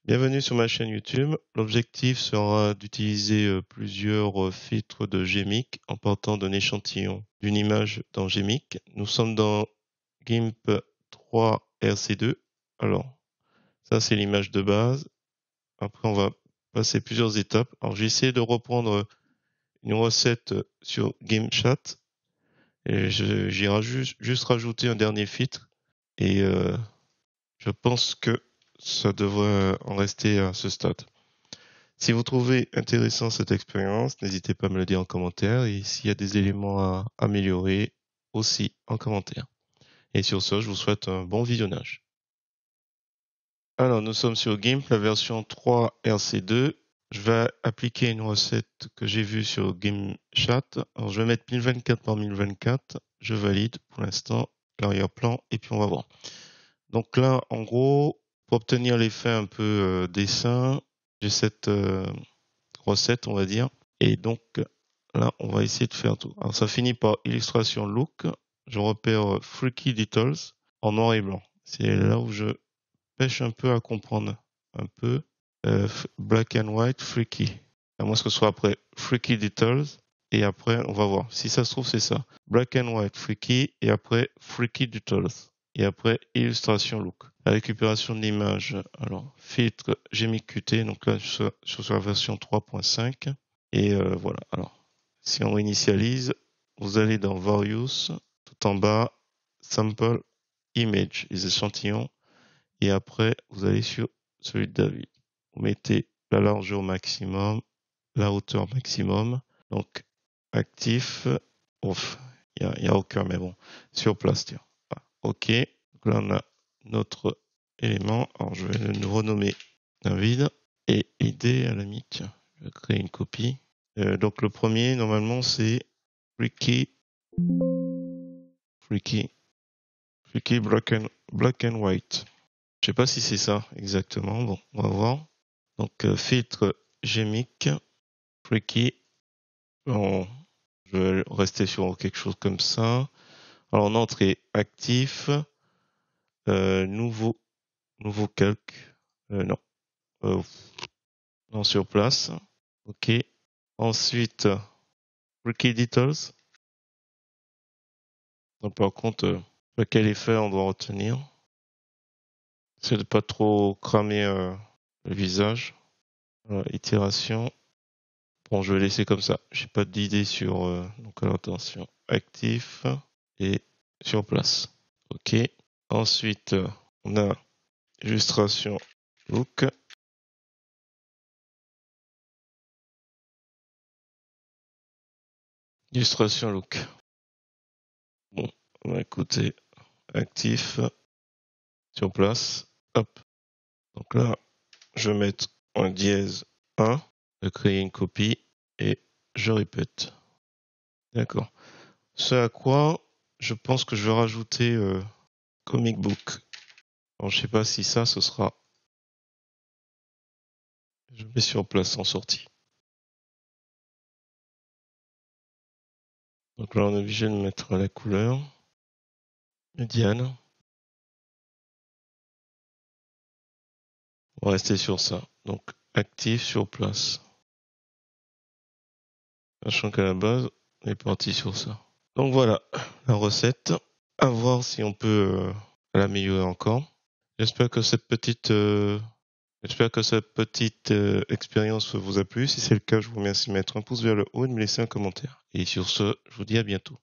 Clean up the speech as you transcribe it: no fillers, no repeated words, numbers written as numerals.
Bienvenue sur ma chaîne YouTube. L'objectif sera d'utiliser plusieurs filtres de GMIC en partant d'un échantillon d'une image dans GMIC. Nous sommes dans GIMP 3 RC2. Alors, ça c'est l'image de base. Après, on va passer plusieurs étapes. Alors, j'ai essayé de reprendre une recette sur GIMPchat et j'ai juste rajouté un dernier filtre et je pense que ça devrait en rester à ce stade. Si vous trouvez intéressant cette expérience, n'hésitez pas à me le dire en commentaire et s'il y a des éléments à améliorer aussi en commentaire. Et sur ce, je vous souhaite un bon visionnage. Alors, nous sommes sur GIMP, la version 3 RC2. Je vais appliquer une recette que j'ai vue sur GIMPchat. Alors, je vais mettre 1024 par 1024. Je valide pour l'instant l'arrière-plan et puis on va voir. Donc là, en gros, pour obtenir l'effet un peu dessin, j'ai cette recette, on va dire. Et donc, là, on va essayer de faire tout. Alors, ça finit par illustration look. Je repère Freaky Details en noir et blanc. C'est là où je pêche un peu à comprendre. Un peu black and white, freaky. À moins que ce soit après Freaky Details. Et après, on va voir. Si ça se trouve, c'est ça. Black and white, freaky. Et après, Freaky Details. Et après, illustration look. La récupération de l'image. Alors, filtre GMIC Qt. Donc là, je suis sur la version 3.5. Et voilà. Alors, si on initialise, vous allez dans Various, tout en bas, Sample Image, les échantillons. Et après, vous allez sur celui de David. Vous mettez la largeur au maximum, la hauteur maximum. Donc, actif, ouf, il y a aucun, mais bon, sur place, tiens. Voilà. OK. Donc là, on a notre élément. Alors, je vais le renommer David. Et ID, à la limite, tiens, je vais créer une copie. Donc, le premier, normalement, c'est Freaky Black and White. Je sais pas si c'est ça exactement. Bon, on va voir. Donc, filtre GMIC, Freaky. Bon, je vais rester sur quelque chose comme ça. Alors, en entrée, actif, nouveau calque. Non. Euh, non, sur place. OK. Ensuite, Freaky Details. Donc, par contre, quel effet on doit retenir? C'est de pas trop cramer le visage. Itération. Bon, je vais laisser comme ça. J'ai pas d'idée sur. Donc, alors, attention. Actif et sur place. OK. Ensuite, on a illustration look. Illustration look. Bon, on va écouter actif sur place. Hop. Donc là, je vais mettre un dièse 1, je vais créer une copie et je répète. D'accord. Ce à quoi je pense que je vais rajouter comic book. Alors, je sais pas si ça, ce sera. Je mets sur place en sortie. Donc là, on est obligé de mettre la couleur médiane. On va rester sur ça. Donc, actif sur place. Sachant qu'à la base, on est parti sur ça. Donc voilà, la recette. À voir si on peut l'améliorer encore. J'espère que cette petite expérience vous a plu. Si c'est le cas, je vous remercie de mettre un pouce vers le haut et de me laisser un commentaire. Et sur ce, je vous dis à bientôt.